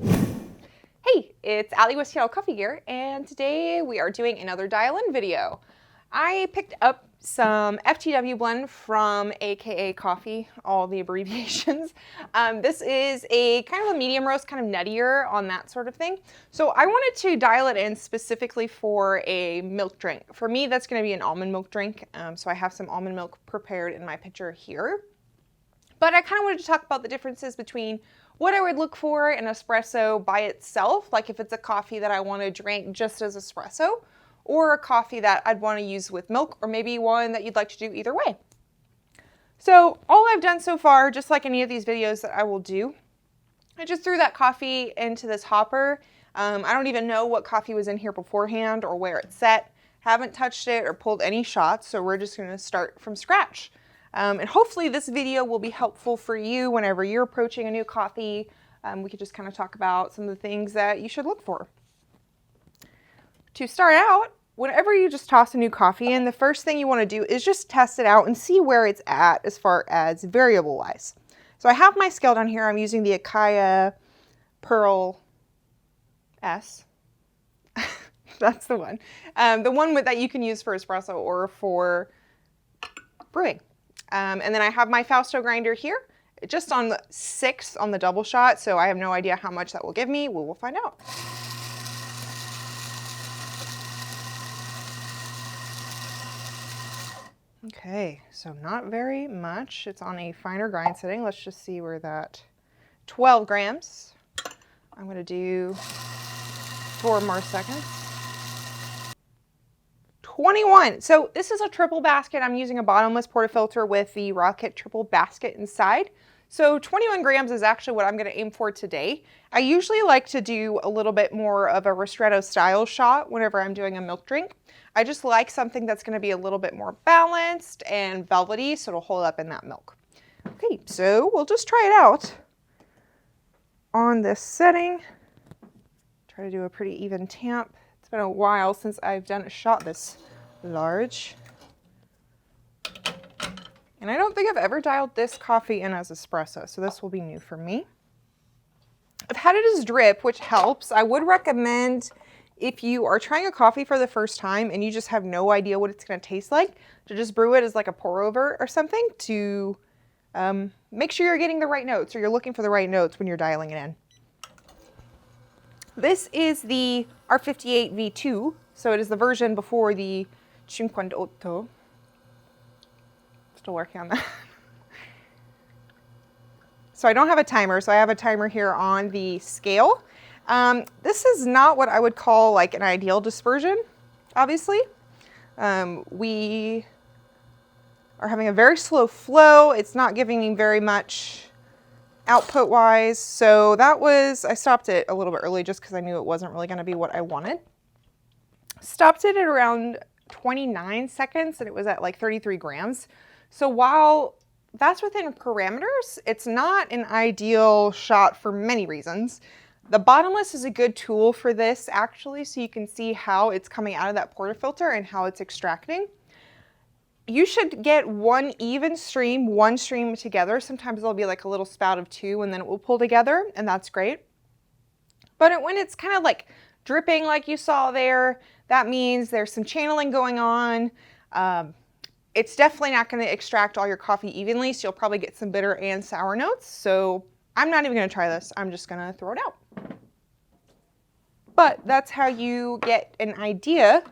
Hey, it's Allie with Seattle Coffee Gear, and today we are doing another dial-in video. I picked up some FTW blend from AKA Coffee, all the abbreviations. This is a kind of a medium roast, kind of nuttier on that sort of thing. So I wanted to dial it in specifically for a milk drink. For me, that's going to be an almond milk drink. So I have some almond milk prepared in my pitcher here. But I kind of wanted to talk about the differences between what I would look for in espresso by itself, like if it's a coffee that I want to drink just as espresso, or a coffee that I'd want to use with milk, or maybe one that you'd like to do either way. So all I've done so far, just like any of these videos that I will do, I just threw that coffee into this hopper. I don't even know what coffee was in here beforehand or where it's set. Haven't touched it or pulled any shots, so we're just going to start from scratch. And hopefully this video will be helpful for you whenever you're approaching a new coffee. We could just kind of talk about some of the things that you should look for. To start out, whenever you just toss a new coffee in, the first thing you want to do is just test it out and see where it's at as far as variable wise. So I have my scale down here. I'm using the Akaya Pearl S. That's the one. The one that you can use for espresso or for brewing. And then I have my Fausto grinder here, just on 6 on the double shot, so I have no idea how much that will give me. We will find out. Okay, so not very much. It's on a finer grind setting. Let's just see where that 12 grams. I'm going to do 4 more seconds. 21. So this is a triple basket. I'm using a bottomless portafilter with the Rocket triple basket inside. So 21 grams is actually what I'm going to aim for today. I usually like to do a little bit more of a ristretto style shot whenever I'm doing a milk drink. I just like something that's going to be a little bit more balanced and velvety, so it'll hold up in that milk. Okay, so we'll just try it out on this setting. Try to do a pretty even tamp. It's been a while since I've done a shot this large. And I don't think I've ever dialed this coffee in as espresso, so this will be new for me. I've had it as drip, which helps. I would recommend, if you are trying a coffee for the first time and you just have no idea what it's going to taste like, to just brew it as like a pour over or something to make sure you're getting the right notes, or you're looking for the right notes when you're dialing it in. This is the R58 V2, so it is the version before the 58. Still working on that. So I don't have a timer, so I have a timer here on the scale. This is not what I would call like an ideal dispersion, obviously. We are having a very slow flow. It's not giving me very much output wise. So that was, I stopped it a little bit early just because I knew it wasn't really going to be what I wanted. Stopped it at around 29 seconds and it was at like 33 grams. So while that's within parameters, it's not an ideal shot for many reasons. The bottomless is a good tool for this actually, so you can see how it's coming out of that portafilter and how it's extracting. You should get one even stream, one stream together. Sometimes there'll be like a little spout of 2 and then it will pull together, and that's great. But when it's kind of like dripping like you saw there, that means there's some channeling going on. It's definitely not going to extract all your coffee evenly, so you'll probably get some bitter and sour notes. So I'm not even going to try this. I'm just going to throw it out. But that's how you get an idea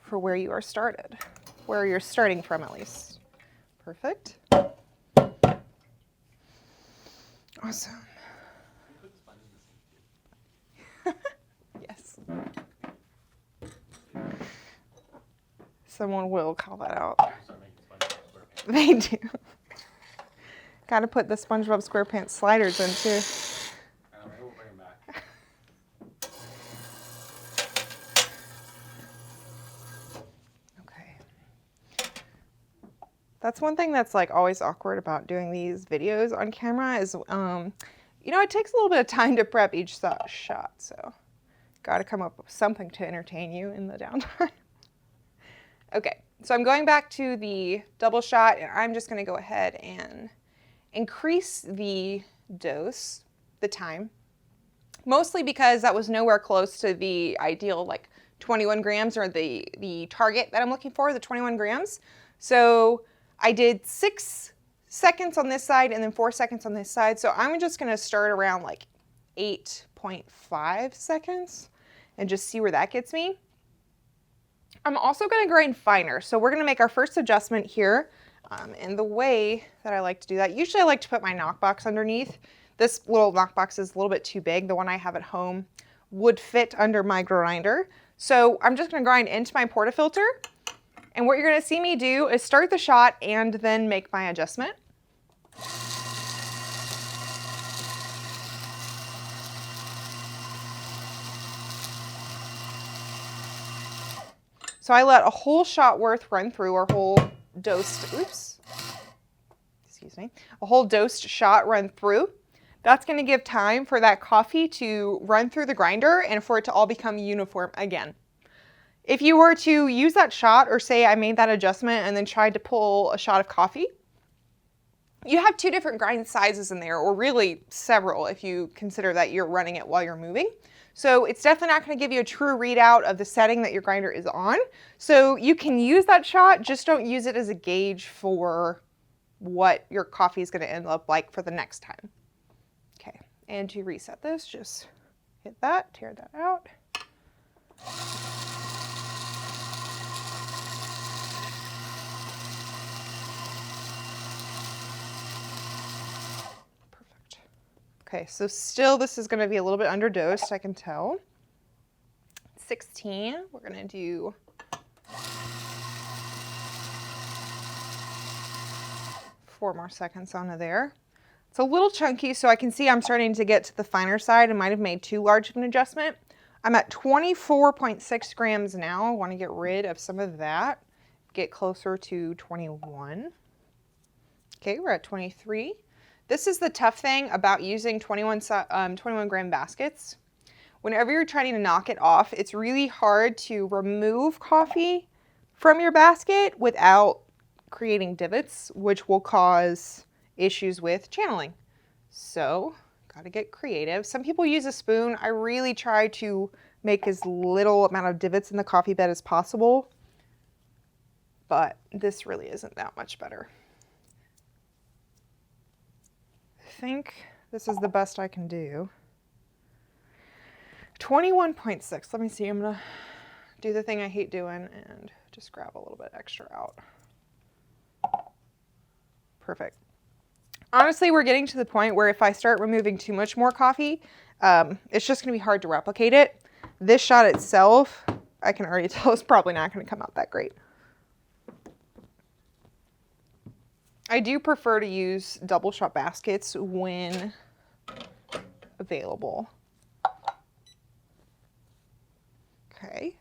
for where you are started, where you're starting from at least. Perfect. Awesome. Yes. Someone will call that out. They do. Got to put the SpongeBob SquarePants sliders in too. We'll bring them back. Okay. That's one thing that's like always awkward about doing these videos on camera is, you know, it takes a little bit of time to prep each shot, so got to come up with something to entertain you in the downtime. Okay, so I'm going back to the double shot, and I'm just going to go ahead and increase the dose, the time. mostly because that was nowhere close to the ideal, like 21 grams or the target that I'm looking for, the 21 grams. So I did 6 seconds on this side and then 4 seconds on this side. So I'm just gonna start around like 8.5 seconds and just see where that gets me. I'm also gonna grind finer. So we're gonna make our first adjustment here. And the way that I like to do that, usually I like to put my knockbox underneath. This little knockbox is a little bit too big. The one I have at home would fit under my grinder. So I'm just gonna grind into my portafilter. And what you're gonna see me do is start the shot and then make my adjustment. So I let a whole shot worth run through, or whole dosed, a whole dosed shot run through. That's going to give time for that coffee to run through the grinder and for it to all become uniform again. If you were to use that shot, or say I made that adjustment and then tried to pull a shot of coffee, you have 2 different grind sizes in there, or really several if you consider that you're running it while you're moving. So it's definitely not going to give you a true readout of the setting that your grinder is on. So you can use that shot, just don't use it as a gauge for what your coffee is going to end up like for the next time. Okay, and to reset this, just hit that, tear that out. Okay, so still this is going to be a little bit underdosed, I can tell. 16, we're going to do 4 more seconds onto there. It's a little chunky, so I can see I'm starting to get to the finer side. I might have made too large of an adjustment. I'm at 24.6 grams now. I want to get rid of some of that, get closer to 21. Okay, we're at 23. This is the tough thing about using 21 gram baskets. Whenever you're trying to knock it off, it's really hard to remove coffee from your basket without creating divots, which will cause issues with channeling. So, gotta get creative. Some people use a spoon. I really try to make as little amount of divots in the coffee bed as possible, but this really isn't that much better. I think this is the best I can do. 21.6. Let me see. I'm gonna do the thing I hate doing and just grab a little bit extra out. Perfect. Honestly, we're getting to the point where if I start removing too much more coffee, it's just gonna be hard to replicate it. This shot itself, I can already tell, is probably not gonna come out that great. I do prefer to use double shot baskets when available. Okay.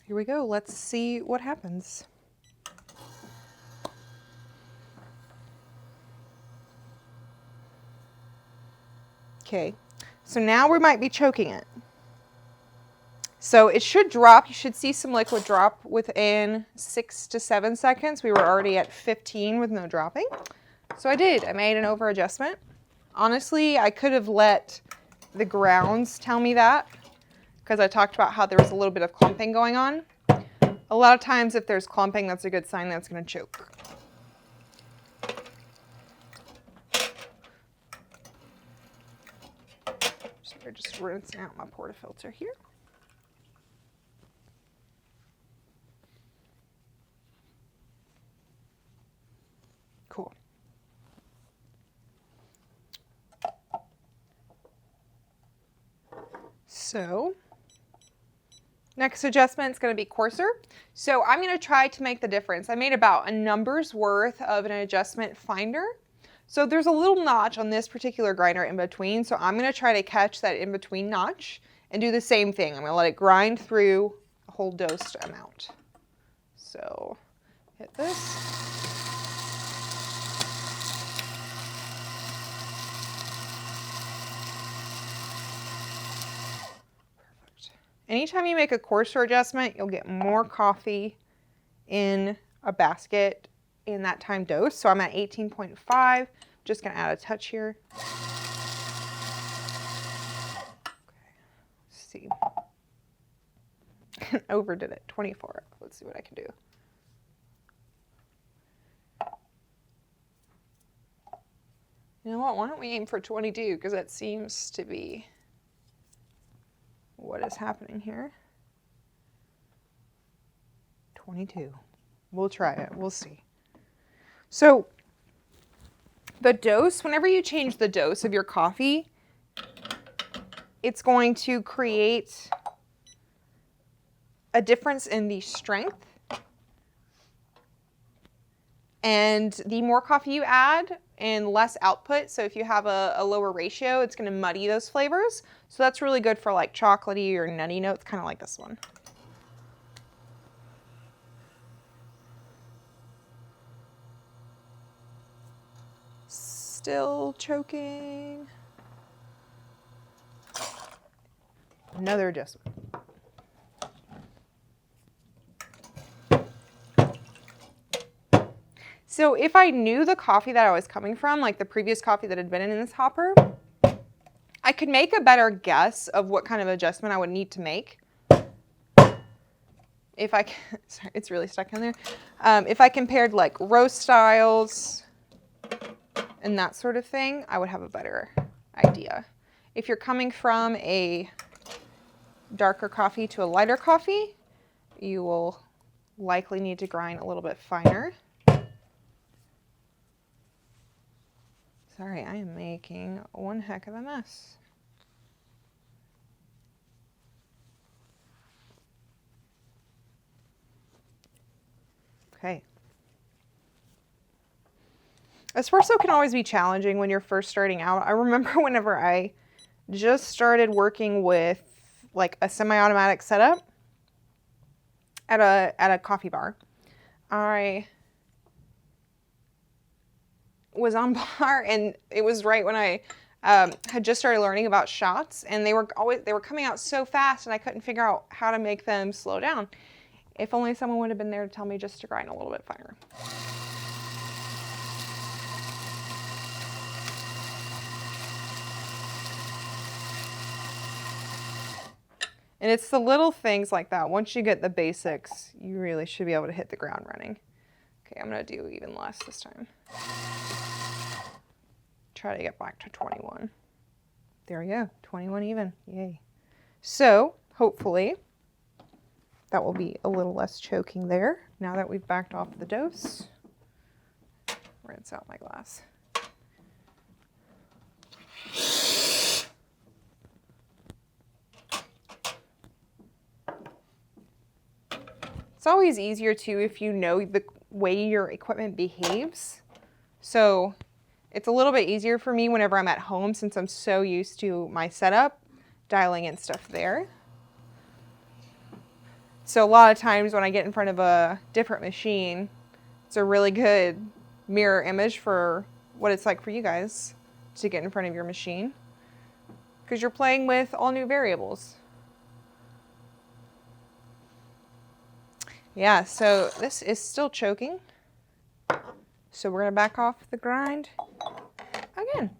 Here we go. Let's see what happens. Okay, so now we might be choking it. So it should drop. You should see some liquid drop within 6 to 7 seconds. We were already at 15 with no dropping. So I did. I made an over adjustment. Honestly, I could have let the grounds tell me that, because I talked about how there was a little bit of clumping going on. A lot of times if there's clumping, that's a good sign that it's going to choke. So we're just rinsing out my portafilter here. Cool. So next adjustment is going to be coarser. So I'm going to try to make the difference. I made about a number's worth of an adjustment finder. So there's a little notch on this particular grinder in between. So I'm going to try to catch that in between notch and do the same thing. I'm going to let it grind through a whole dosed amount. So hit this. Anytime you make a coarser adjustment, you'll get more coffee in a basket in that time dose. So I'm at 18.5. Just gonna add a touch here. see. Overdid it. 24. Let's see what I can do. You know what? Why don't we aim for 22? Because that seems to be what is happening here. 22. We'll try it. We'll see. So the dose, whenever you change the dose of your coffee, it's going to create a difference in the strength. And the more coffee you add and less output, so if you have a lower ratio, it's going to muddy those flavors. So that's really good for like chocolatey or nutty notes, kind of like this one. Still choking. Another adjustment. So if I knew the coffee that I was coming from, like the previous coffee that had been in this hopper, I could make a better guess of what kind of adjustment I would need to make. If I, sorry, it's really stuck in there. If I compared like roast styles and that sort of thing, I would have a better idea. If you're coming from a darker coffee to a lighter coffee, you will likely need to grind a little bit finer. Sorry, I am making one heck of a mess. Okay. Espresso can always be challenging when you're first starting out. I remember whenever I just started working with like a semi-automatic setup at a coffee bar. I was on bar, and it was right when I had just started learning about shots, and they were coming out so fast, and I couldn't figure out how to make them slow down. If only someone would have been there to tell me just to grind a little bit finer. And it's the little things like that. Once you get the basics, you really should be able to hit the ground running. Okay, I'm going to do even less this time. Try to get back to 21. There we go, 21 even, yay. So, hopefully, that will be a little less choking there. Now that we've backed off the dose, rinse out my glass. It's always easier too if you know the way your equipment behaves. So it's a little bit easier for me whenever I'm at home, since I'm so used to my setup, dialing in stuff there. So a lot of times when I get in front of a different machine, it's a really good mirror image for what it's like for you guys to get in front of your machine, because you're playing with all new variables. Yeah, so this is still choking. So we're gonna back off the grind again.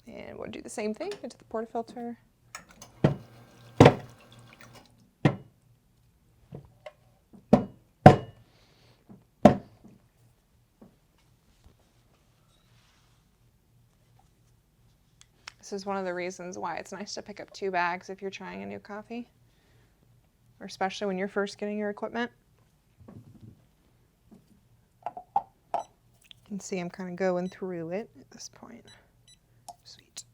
And we'll do the same thing into the portafilter. This is one of the reasons why it's nice to pick up 2 bags if you're trying a new coffee, or especially when you're first getting your equipment. You can see I'm kind of going through it at this point. Sweet.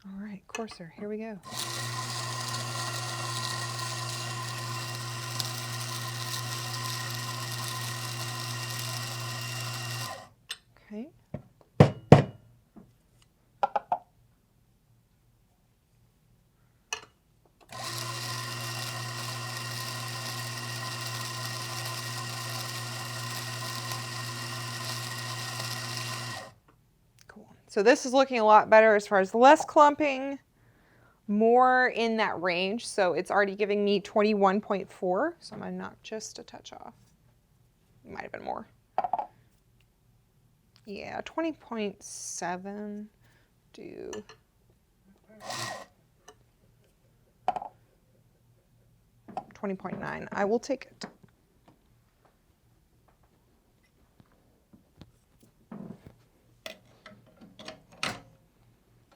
All right, coarser, here we go. Okay. Cool. So this is looking a lot better as far as less clumping, more in that range. So it's already giving me 21.4. So I'm gonna knock just a touch off. might have been more. Yeah, 20.7 do 20.9. I will take it.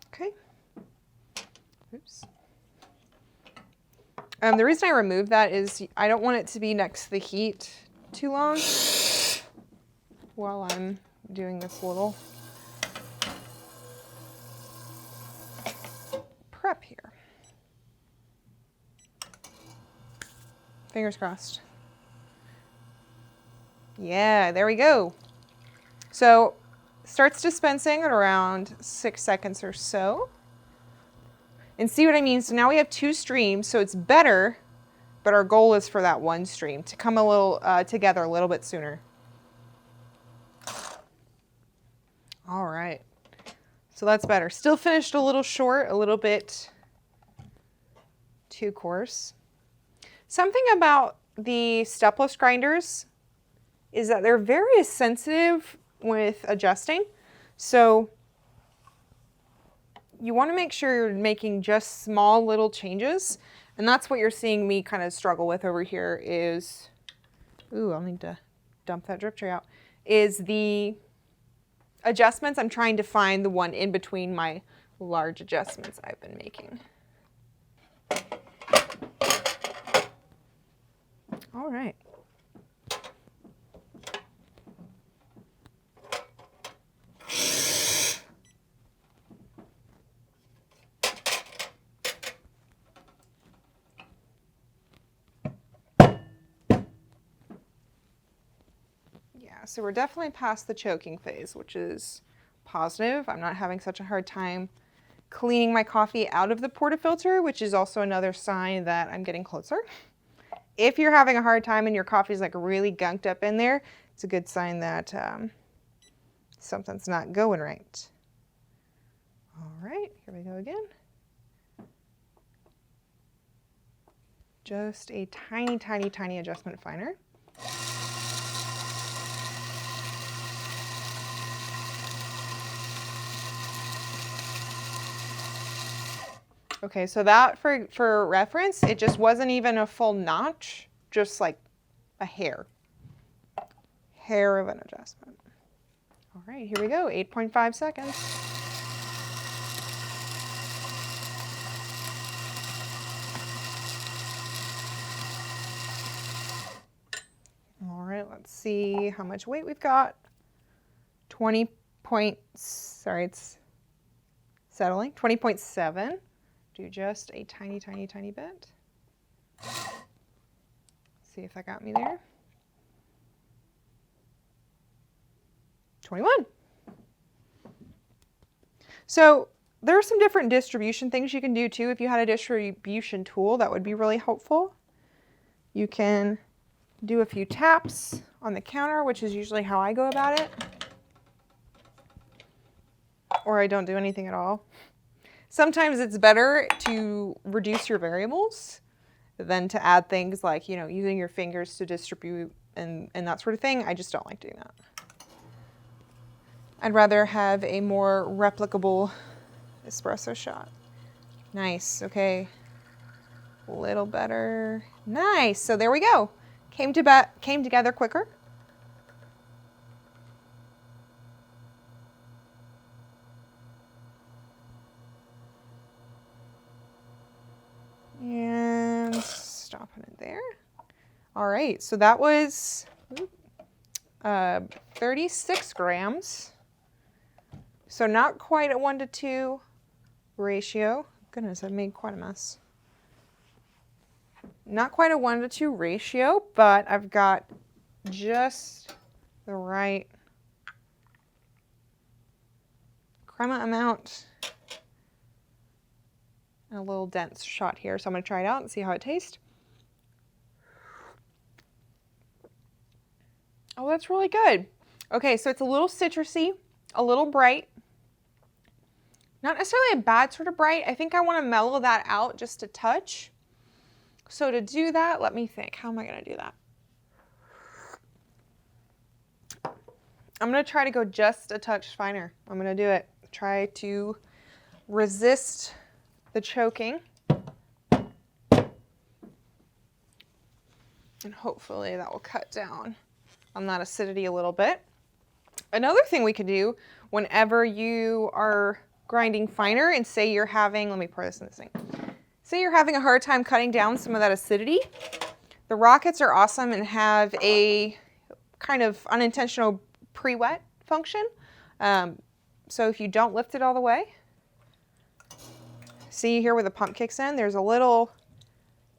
Okay. Oops. The reason I removed that is I don't want it to be next to the heat too long while I'm doing this little prep here. Fingers crossed. Yeah, there we go. So starts dispensing at around 6 seconds or so. And see what I mean? So now we have 2 streams, so it's better, but our goal is for that 1 stream to come a little together a little bit sooner. All right, so that's better. Still finished a little short, a little bit too coarse. Something about the stepless grinders is that they're very sensitive with adjusting. So you want to make sure you're making just small little changes. And that's what you're seeing me kind of struggle with over here is, ooh, I'll need to dump that drip tray out, is the adjustments. I'm trying to find the one in between my large adjustments I've been making. All right. So we're definitely past the choking phase, which is positive. I'm not having such a hard time cleaning my coffee out of the portafilter, which is also another sign that I'm getting closer. If you're having a hard time and your coffee is like really gunked up in there, it's a good sign that something's not going right. All right, here we go again. Just a tiny, tiny, tiny adjustment finer. Okay, so that for reference, it just wasn't even a full notch, just like a hair of an adjustment. All right, here we go, 8.5 seconds. All right, let's see how much weight we've got. 20.7. Do just a tiny, tiny, tiny bit. See if that got me there. 21. So there are some different distribution things you can do too. If you had a distribution tool, that would be really helpful. You can do a few taps on the counter, which is usually how I go about it. Or I don't do anything at all. Sometimes it's better to reduce your variables than to add things like, you know, using your fingers to distribute and that sort of thing. I just don't like doing that. I'd rather have a more replicable espresso shot. Nice, okay. A little better. Nice, so there we go. Came together quicker. And stopping it there. All right, so that was 36 grams. So not quite a 1-to-2 ratio. Goodness, I've made quite a mess. Not quite a 1-to-2 ratio, but I've got just the right crema amount. And a little dense shot here, so I'm going to try it out and see how it tastes. Oh, that's really good. Okay, so it's a little citrusy, a little bright. Not necessarily a bad sort of bright. I think I want to mellow that out just a touch. So to do that, let me think. How am I going to do that? I'm going to try to go just a touch finer. I'm going to do it. Try to resist the choking. And hopefully that will cut down on that acidity a little bit. Another thing we could do whenever you are grinding finer and say you're having, let me pour this in this thing. Say you're having a hard time cutting down some of that acidity. The rockets are awesome and have a kind of unintentional pre-wet function. So if you don't lift it all the way, see here where the pump kicks in, there's a little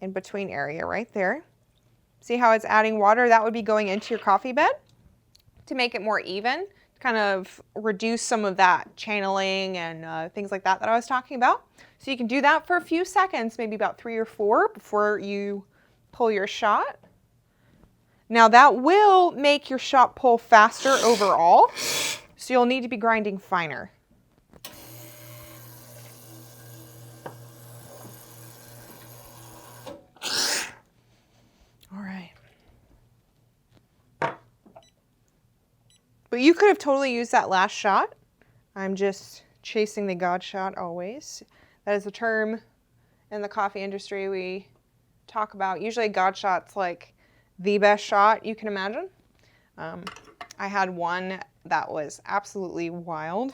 in between area right there. See how it's adding water? That would be going into your coffee bed to make it more even, kind of reduce some of that channeling and things like that I was talking about. So you can do that for a few seconds, maybe about 3 or 4 before you pull your shot. Now that will make your shot pull faster overall, so you'll need to be grinding finer. All right. But you could have totally used that last shot. I'm just chasing the God shot always. That is a term in the coffee industry we talk about. Usually God shot's like the best shot you can imagine. I had one that was absolutely wild.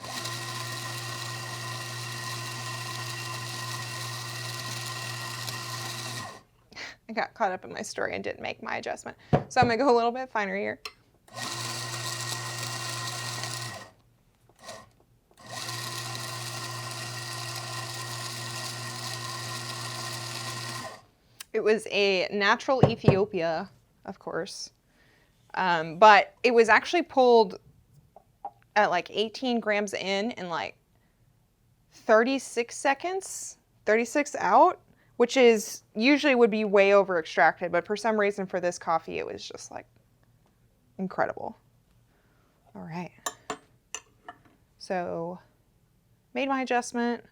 I got caught up in my story and didn't make my adjustment. So I'm gonna go a little bit finer here. It was a natural Ethiopia, of course, but it was actually pulled at like 18 grams in like 36 seconds, 36 out, which is usually would be way over extracted, but for some reason for this coffee, it was just like incredible. All right. So made my adjustment.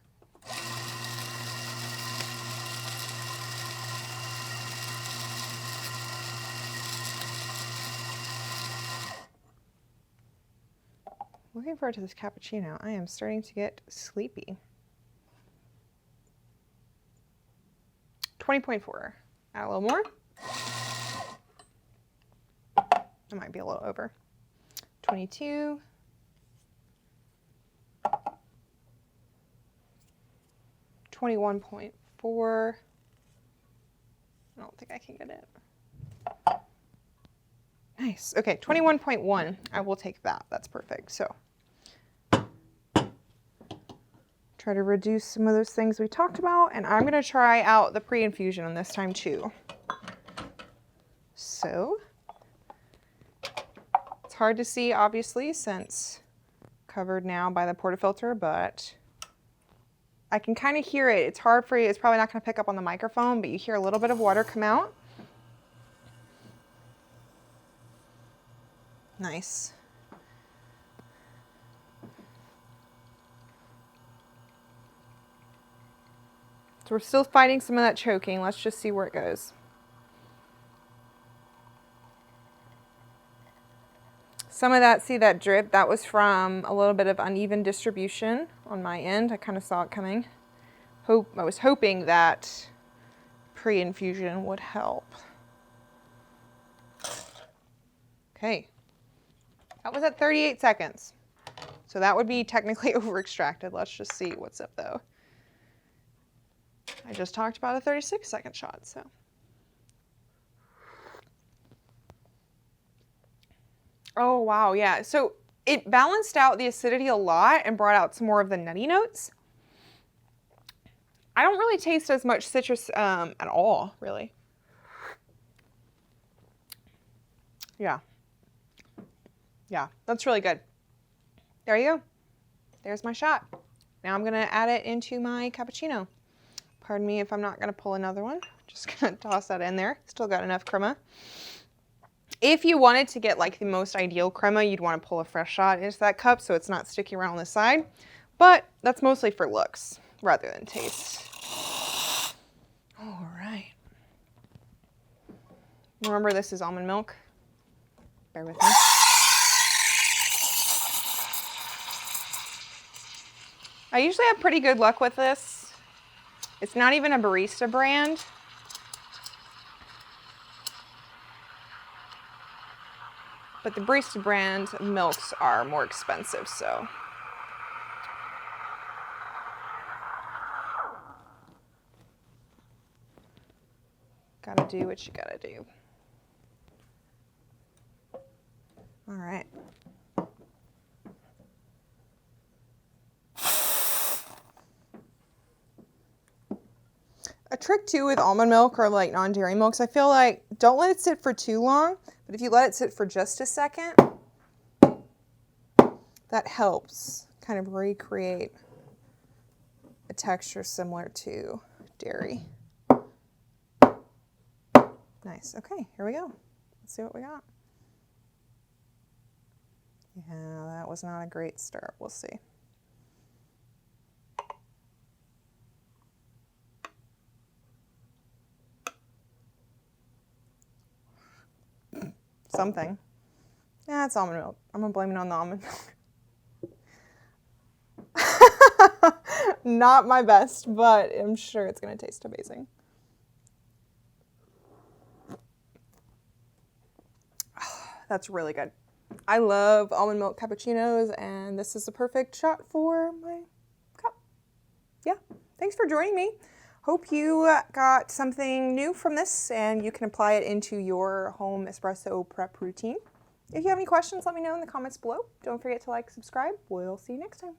Looking forward to this cappuccino. I am starting to get sleepy. 20.4. Add a little more. It might be a little over. 22. 21.4. I don't think I can get it. Nice. Okay, 21.1. I will take that. That's perfect. So try to reduce some of those things we talked about, and I'm going to try out the pre-infusion on this time too. So it's hard to see, obviously, since covered now by the portafilter, but I can kind of hear it. It's hard for you. It's probably not going to pick up on the microphone, but you hear a little bit of water come out. Nice. So we're still fighting some of that choking. Let's just see where it goes. Some of that, see that drip, that was from a little bit of uneven distribution on my end. I kind of saw it coming. I was hoping that pre-infusion would help. Okay. That was at 38 seconds. So that would be technically over extracted. Let's just see what's up though. I just talked about a 36-second shot, so. Oh, wow, yeah. So it balanced out the acidity a lot and brought out some more of the nutty notes. I don't really taste as much citrus at all, really. Yeah. Yeah, that's really good. There you go. There's my shot. Now I'm gonna add it into my cappuccino. Pardon me if I'm not gonna pull another one. Just gonna toss that in there. Still got enough crema. If you wanted to get like the most ideal crema, you'd wanna pull a fresh shot into that cup so it's not sticking around on the side. But that's mostly for looks rather than taste. All right. Remember, this is almond milk. Bear with me. I usually have pretty good luck with this. It's not even a barista brand. But the barista brand milks are more expensive, so. Gotta do what you gotta do. All right. A trick too with almond milk or like non-dairy milks, I feel like don't let it sit for too long, but if you let it sit for just a second, that helps kind of recreate a texture similar to dairy. Nice. Okay, here we go. Let's see what we got. Yeah, that was not a great start. We'll see. Something. Yeah, it's almond milk. I'm gonna blame it on the almond milk. Not my best, but I'm sure it's gonna taste amazing. That's really good. I love almond milk cappuccinos, and this is the perfect shot for my cup. Yeah, thanks for joining me. Hope you got something new from this and you can apply it into your home espresso prep routine. If you have any questions, let me know in the comments below. Don't forget to like, subscribe. We'll see you next time.